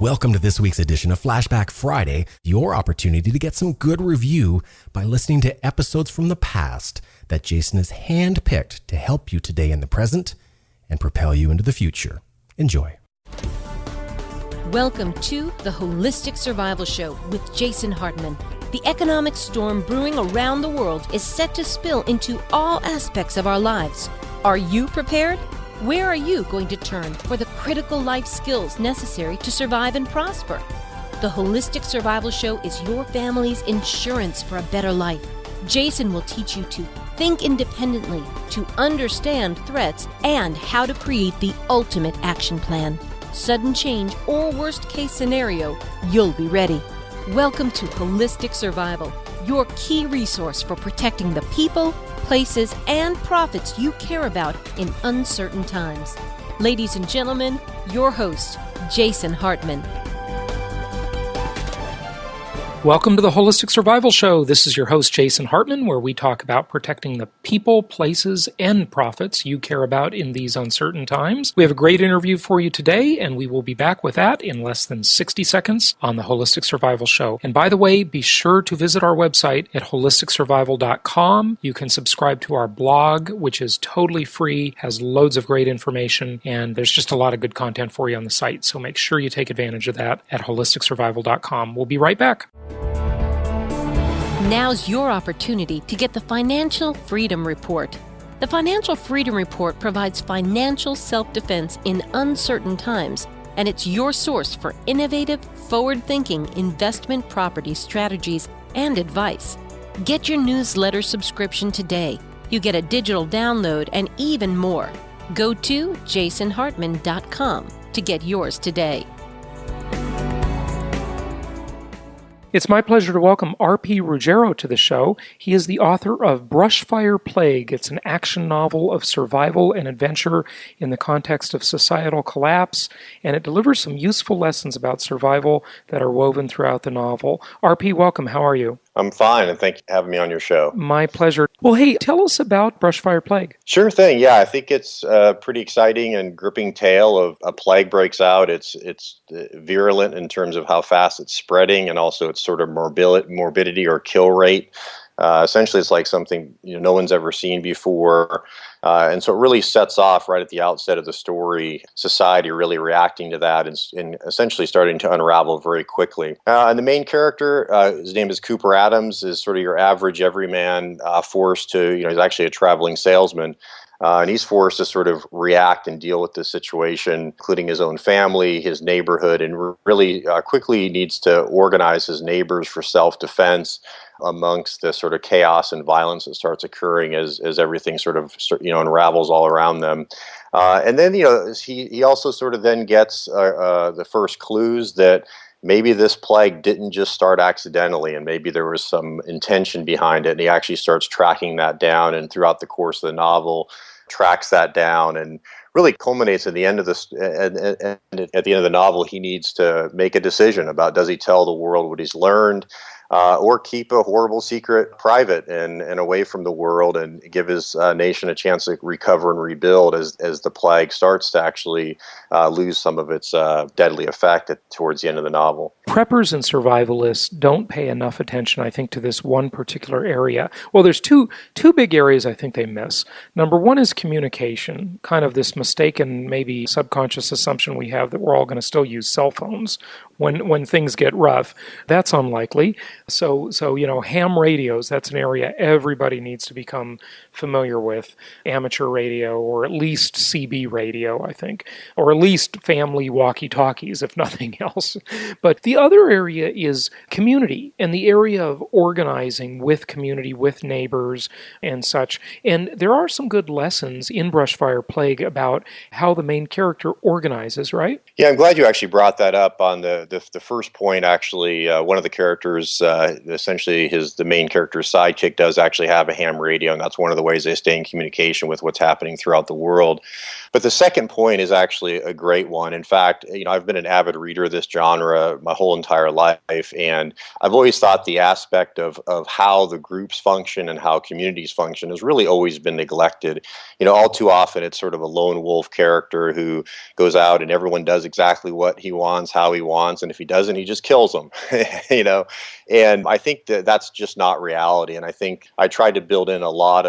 Welcome to this week's edition of Flashback Friday, your opportunity to get some good review by listening to episodes from the past that Jason has handpicked to help you today in the present and propel you into the future. Enjoy. Welcome to the Holistic Survival Show with Jason Hartman. The economic storm brewing around the world is set to spill into all aspects of our lives. Are you prepared? Where are you going to turn for the critical life skills necessary to survive and prosper? The Holistic Survival Show is your family's insurance for a better life. Jason will teach you to think independently, to understand threats, and how to create the ultimate action plan. Sudden change or worst case scenario, you'll be ready. Welcome to Holistic Survival, your key resource for protecting the people, places, and profits you care about in uncertain times. Ladies and gentlemen, your host, Jason Hartman. Welcome to the Holistic Survival Show. This is your host, Jason Hartman, where we talk about protecting the people, places, and profits you care about in these uncertain times. We have a great interview for you today, and we will be back with that in less than 60 seconds on the Holistic Survival Show. And by the way, be sure to visit our website at holisticsurvival.com. You can subscribe to our blog, which is totally free, has loads of great information, and there's just a lot of good content for you on the site. So make sure you take advantage of that at holisticsurvival.com. We'll be right back. Now's your opportunity to get the Financial Freedom Report. The Financial Freedom Report provides financial self-defense in uncertain times, and it's your source for innovative, forward-thinking investment property strategies and advice. Get your newsletter subscription today. You get a digital download and even more. Go to jasonhartman.com to get yours today. It's my pleasure to welcome RP Ruggiero to the show. He is the author of Brushfire Plague. It's an action novel of survival and adventure in the context of societal collapse, and it delivers some useful lessons about survival that are woven throughout the novel. RP, welcome. How are you? I'm fine, and thank you for having me on your show. My pleasure. Well, hey, tell us about Brushfire Plague. Sure thing. Yeah, I think it's a pretty exciting and gripping tale of a plague breaks out. It's virulent in terms of how fast it's spreading, and also its sort of morbidity or kill rate. Essentially, it's like something no one's ever seen before. And so it really sets off right at the outset of the story, society really reacting to that and essentially starting to unravel very quickly. And the main character, his name is Cooper Adams, is sort of your average everyman forced to, he's actually a traveling salesman. And he's forced to sort of react and deal with this situation, including his own family, his neighborhood, and really quickly needs to organize his neighbors for self-defense amongst the sort of chaos and violence that starts occurring as everything sort of unravels all around them. And then he also sort of then gets the first clues that maybe this plague didn't just start accidentally, and maybe there was some intention behind it. And he actually starts tracking that down, and throughout the course of the novel, tracks that down, and really culminates at the end of this. At the end of the novel, he needs to make a decision about, does he tell the world what he's learned, or keep a horrible secret private and away from the world, and give his nation a chance to recover and rebuild as the plague starts to actually lose some of its deadly effect towards the end of the novel. Preppers and survivalists don't pay enough attention, I think, to this one particular area. Well, there's two big areas I think they miss. Number one is communication, kind of this mistaken, maybe subconscious assumption we have that we're all going to still use cell phones when things get rough. That's unlikely. So ham radios, that's an area everybody needs to become familiar with. Amateur radio, or at least CB radio, I think, or at least family walkie-talkies, if nothing else. But the other area is community, and the area of organizing with community, with neighbors and such. And there are some good lessons in Brushfire Plague about how the main character organizes, right? Yeah, I'm glad you actually brought that up on the first point. Actually, one of the characters, essentially the main character's sidekick, does actually have a ham radio, and that's one of the ways they stay in communication with what's happening throughout the world. But the second point is actually a great one. In fact, I've been an avid reader of this genre my whole entire life, and I've always thought the aspect of how the groups function and how communities function has really always been neglected. All too often it's sort of a lone wolf character who goes out and everyone does exactly what he wants, how he wants, response, and if he doesn't, he just kills them. And I think that that's just not reality. And I think I tried to build in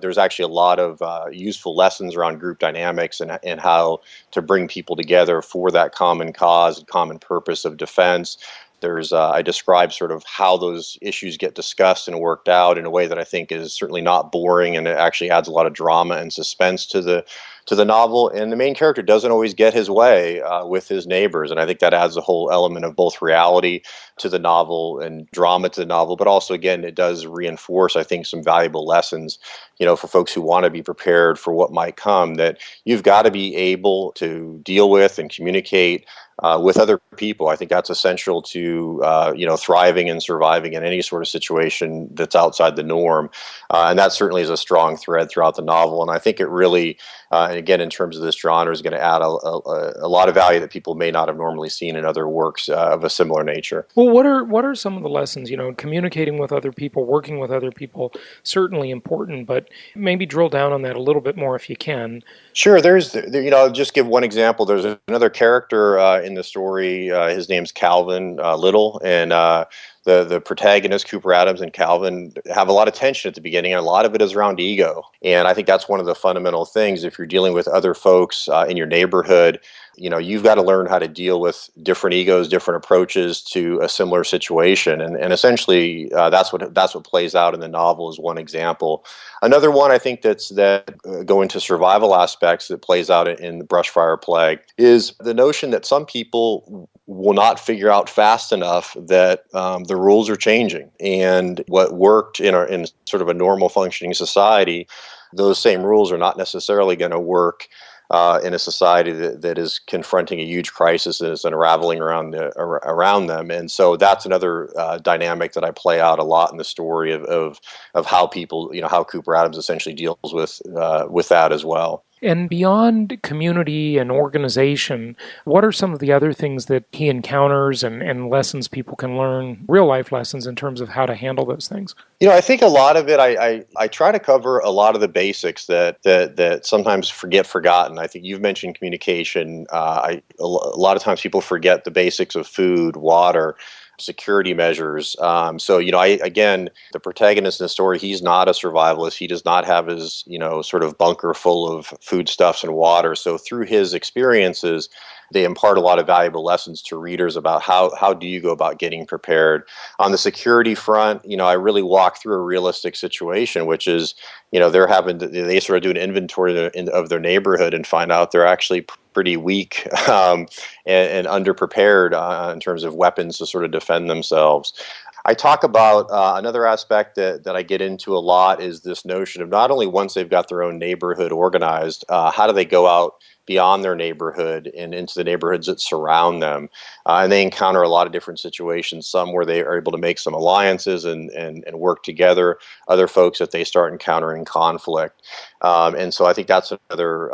there's actually a lot of useful lessons around group dynamics and how to bring people together for that common cause, common purpose of defense. I describe sort of how those issues get discussed and worked out in a way that I think is certainly not boring, and it actually adds a lot of drama and suspense to the novel. And the main character doesn't always get his way with his neighbors, and I think that adds a whole element of both reality to the novel and drama to the novel. But also, again, it does reinforce, I think, some valuable lessons, for folks who want to be prepared for what might come. That you've got to be able to deal with and communicate with other people. I think that's essential to thriving and surviving in any sort of situation that's outside the norm, and that certainly is a strong thread throughout the novel. And I think it really, and again, in terms of this genre, is going to add a lot of value that people may not have normally seen in other works of a similar nature. Well, what are some of the lessons? Communicating with other people, working with other people, certainly important, but maybe drill down on that a little bit more if you can. Sure. I'll just give one example. There's another character in the story. His name's Calvin Little, and the protagonist, Cooper Adams, and Calvin have a lot of tension at the beginning, and a lot of it is around ego. And I think that's one of the fundamental things. If you're dealing with other folks in your neighborhood, you've got to learn how to deal with different egos, different approaches to a similar situation. And essentially, that's what plays out in the novel is one example. Another one I think that go into survival aspects that plays out in the Brushfire Plague is the notion that some people will not figure out fast enough that the rules are changing, and what worked in sort of a normal functioning society, those same rules are not necessarily going to work in a society that is confronting a huge crisis and is unraveling around them. And so that's another dynamic that I play out a lot in the story of how people, how Cooper Adams essentially deals with that as well. And beyond community and organization, what are some of the other things that he encounters and lessons people can learn, real life lessons in terms of how to handle those things? I think a lot of it, I try to cover a lot of the basics that sometimes get forgotten. I think you've mentioned communication. A lot of times people forget the basics of food, water, security measures. Again, the protagonist in the story, he's not a survivalist. He does not have his, sort of bunker full of foodstuffs and water. So through his experiences, they impart a lot of valuable lessons to readers about how do you go about getting prepared. On the security front, I really walk through a realistic situation, which is, they sort of do an inventory of their neighborhood and find out they're actually pretty weak and underprepared in terms of weapons to sort of defend themselves. I talk about another aspect that I get into a lot is this notion of not only once they've got their own neighborhood organized, how do they go out beyond their neighborhood and into the neighborhoods that surround them. And they encounter a lot of different situations, some where they are able to make some alliances and work together, other folks that they start encountering conflict. And so I think that's another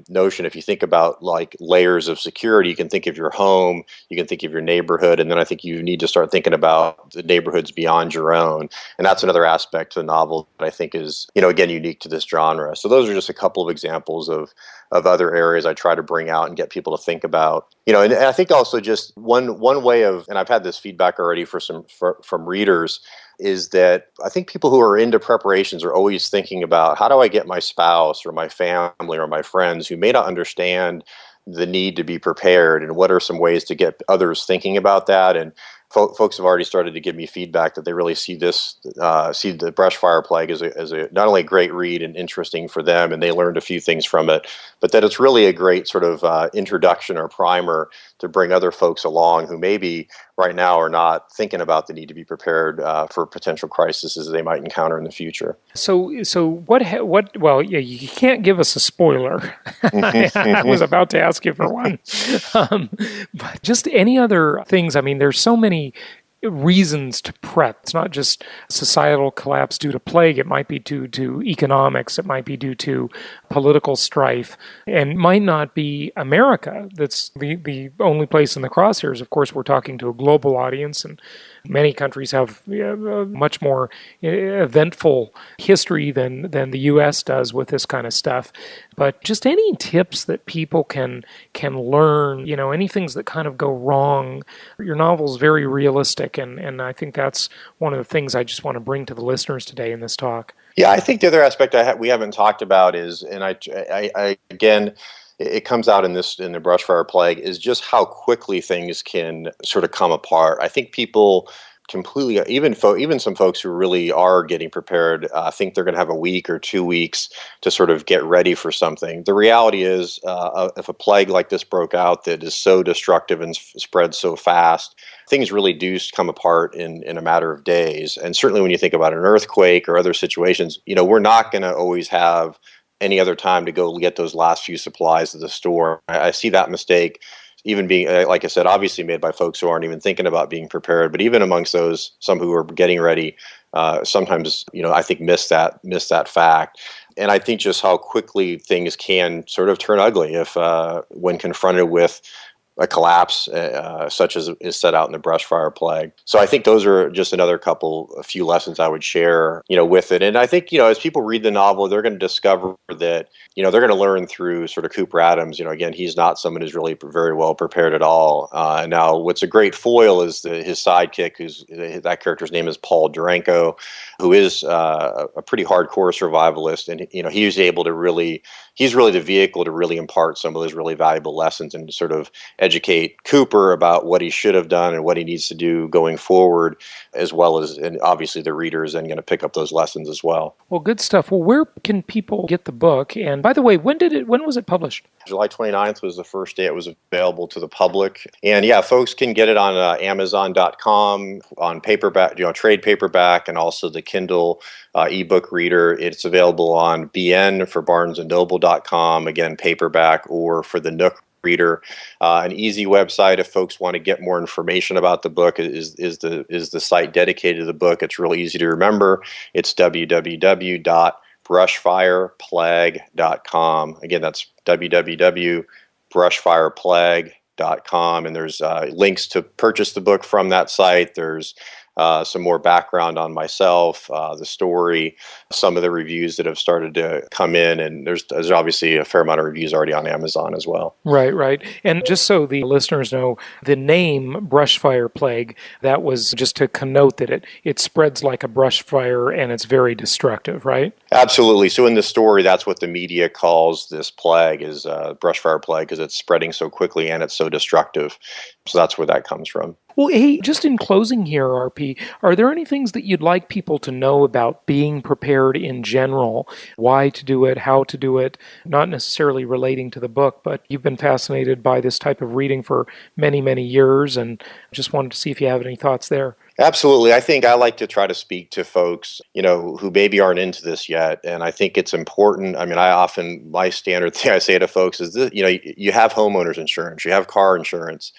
notion. If you think about like layers of security, you can think of your home, you can think of your neighborhood, and then I think you need to start thinking about the neighborhoods beyond your own. And that's another aspect to the novel that I think is, again, unique to this genre. So those are just a couple of examples of other areas I try to bring out and get people to think about. And I think also just one way of, and I've had this feedback already from readers, is that I think people who are into preparations are always thinking about how do I get my spouse or my family or my friends who may not understand the need to be prepared, and what are some ways to get others thinking about that. And folks have already started to give me feedback that they really see the Brushfire Plague as a not only a great read and interesting for them, and they learned a few things from it, but that it's really a great sort of introduction or primer to bring other folks along who maybe right now are not thinking about the need to be prepared for potential crises they might encounter in the future. So what? Well, yeah, you can't give us a spoiler. I was about to ask you for one, but just any other things. I mean, there's so many reasons to prep. It's not just societal collapse due to plague. It might be due to economics. It might be due to political strife, and might not be America that's the only place in the crosshairs. Of course, we're talking to a global audience, and many countries have a much more eventful history than the U.S. does with this kind of stuff. But just any tips that people can learn, any things that kind of go wrong. Your novel's very realistic, and I think that's one of the things I just want to bring to the listeners today in this talk. Yeah, I think the other aspect we haven't talked about is, and I again, it comes out in the Brushfire Plague, is just how quickly things can sort of come apart. I think people completely, even some folks who really are getting prepared, think they're going to have a week or 2 weeks to sort of get ready for something. The reality is, if a plague like this broke out that is so destructive and spreads so fast, things really do come apart in a matter of days. And certainly when you think about an earthquake or other situations, we're not going to always have any other time to go get those last few supplies at the store. I see that mistake even being, like I said, obviously made by folks who aren't even thinking about being prepared. But even amongst those, some who are getting ready, sometimes, I think miss that fact. And I think just how quickly things can sort of turn ugly if when confronted with a collapse such as is set out in the Brushfire Plague. So I think those are just a few lessons I would share, with it. And I think, as people read the novel, they're going to discover that, they're going to learn through sort of Cooper Adams. Again, he's not someone who's really very well prepared at all. Now, what's a great foil is his sidekick, that character's name is Paul Duranko, who is a pretty hardcore survivalist. And, he's really the vehicle to really impart some of those really valuable lessons and sort of educate Cooper about what he should have done and what he needs to do going forward, as well as, and obviously the reader is then going to pick up those lessons as well. Well, good stuff. Well, where can people get the book? And by the way, when was it published? July 29th was the first day it was available to the public. And yeah, folks can get it on Amazon.com, on paperback, trade paperback, and also the Kindle ebook reader. It's available on BN for BarnesandNoble.com, again, paperback, or for the Nook reader. An easy website if folks want to get more information about the book is the site dedicated to the book. It's really easy to remember. It's www.brushfireplague.com. Again, that's www.brushfireplague.com, and there's links to purchase the book from that site. There's some more background on myself, the story, some of the reviews that have started to come in, and there's obviously a fair amount of reviews already on Amazon as well. Right. And just so the listeners know, the name Brushfire Plague, that was just to connote that it spreads like a brush fire and it's very destructive, right? Absolutely. So in the story, that's what the media calls this plague, is Brushfire Plague, because it's spreading so quickly and it's so destructive. So that's where that comes from. Well, hey, just in closing here, RP, are there any things that you'd like people to know about being prepared in general? Why to do it, how to do it, not necessarily relating to the book, but you've been fascinated by this type of reading for many, many years, and just wanted to see if you have any thoughts there. Absolutely. I think I like to try to speak to folks, who maybe aren't into this yet. And I think it's important. I mean, my standard thing I say to folks is this, you have homeowners insurance, you have car insurance.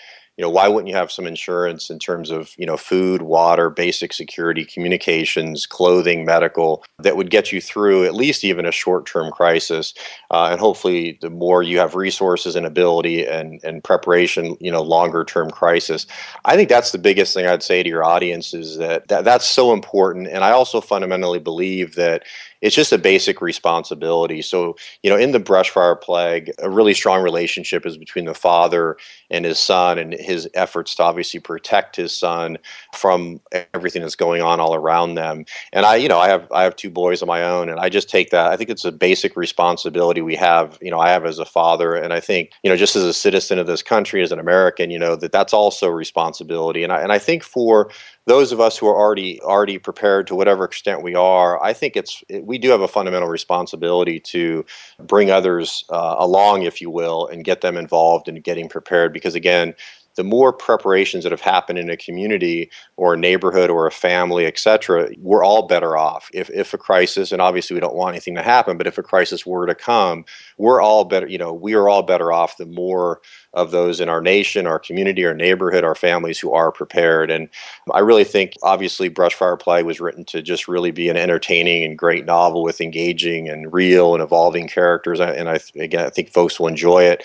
Why wouldn't you have some insurance in terms of, food, water, basic security, communications, clothing, medical, that would get you through at least even a short-term crisis. And hopefully the more you have resources and ability and preparation, longer-term crisis. I think that's the biggest thing I'd say to your audience, is that's so important. And I also fundamentally believe that it's just a basic responsibility. So, in the Brushfire Plague, a really strong relationship is between the father and his son, and his efforts to obviously protect his son from everything that's going on all around them. And I have two boys of my own, and I just take that. I think it's a basic responsibility we have, I have as a father. And I think, just as a citizen of this country, as an American, that's also a responsibility. And I think for those of us who are already prepared to whatever extent we are, I think we do have a fundamental responsibility to bring others along, if you will, and get them involved in getting prepared. Because again, the more preparations that have happened in a community or a neighborhood or a family, etc., we're all better off. If a crisis, and obviously we don't want anything to happen, but if a crisis were to come, we're all better, we are all better off the more of those in our nation, our community, our neighborhood, our families who are prepared. And I really think, obviously, Brushfire Plague was written to just really be an entertaining and great novel with engaging and real and evolving characters. And I think folks will enjoy it.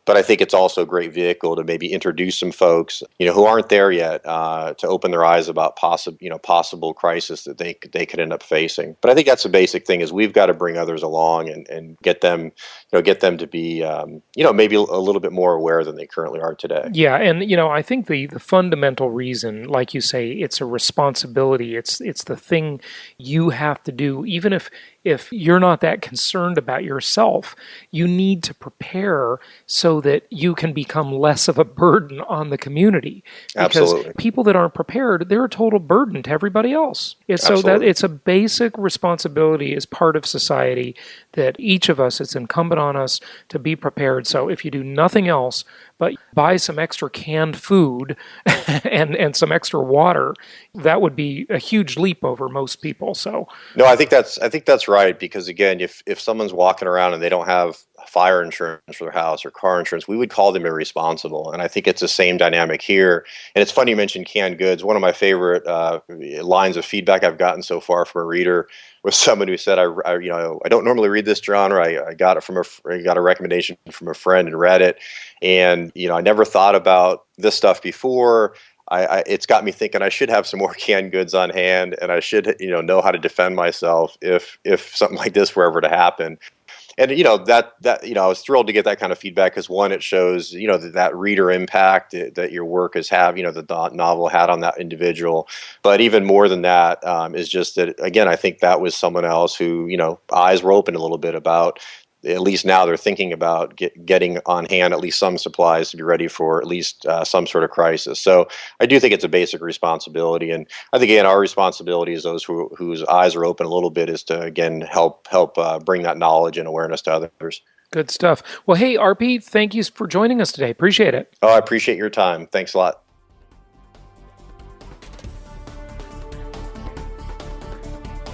But I think it's also a great vehicle to maybe introduce some folks, who aren't there yet, to open their eyes about possible crisis that they could end up facing. But I think that's the basic thing: is we've got to bring others along and get them to be, maybe a little bit more aware than they currently are today. Yeah, and I think the fundamental reason, like you say, it's a responsibility. It's the thing you have to do, even if you're not that concerned about yourself. You need to prepare so that you can become less of a burden on the community. Because Absolutely. people that aren't prepared, they're a total burden to everybody else. So that it's a basic responsibility as part of society that each of us, it's incumbent on us to be prepared. So if you do nothing else but buy some extra canned food and some extra water, that would be a huge leap over most people. So no, I think that's right, because again, if someone's walking around and they don't have fire insurance for their house or car insurance, we would call them irresponsible. And I think it's the same dynamic here. And it's funny you mentioned canned goods. One of my favorite lines of feedback I've gotten so far from a reader was someone who said, I don't normally read this genre. I got it I got a recommendation from a friend and read it. And, I never thought about this stuff before. It's got me thinking I should have some more canned goods on hand, and I should, know how to defend myself if something like this were ever to happen. And I was thrilled to get that kind of feedback, because one, it shows that reader impact that your work has the novel had on that individual. But even more than that is just that, again, I think that was someone else who eyes were open a little bit about. At least now they're thinking about getting on hand at least some supplies to be ready for at least some sort of crisis. So I do think it's a basic responsibility. And I think, again, our responsibility as those whose eyes are open a little bit is to, again, help bring that knowledge and awareness to others. Good stuff. Well, hey, RP, thank you for joining us today. Appreciate it. Oh, I appreciate your time. Thanks a lot.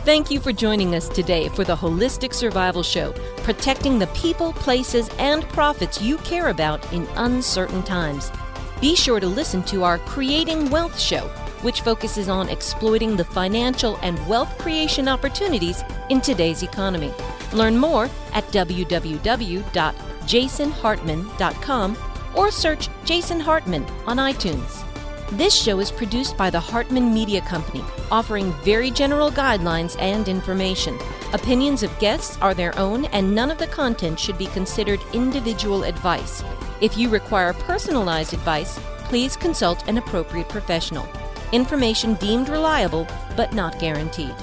Thank you for joining us today for the Holistic Survival Show, protecting the people, places, and profits you care about in uncertain times. Be sure to listen to our Creating Wealth show, which focuses on exploiting the financial and wealth creation opportunities in today's economy. Learn more at www.jasonhartman.com or search Jason Hartman on iTunes. This show is produced by the Hartman Media Company, offering very general guidelines and information. Opinions of guests are their own, and none of the content should be considered individual advice. If you require personalized advice, please consult an appropriate professional. Information deemed reliable, but not guaranteed.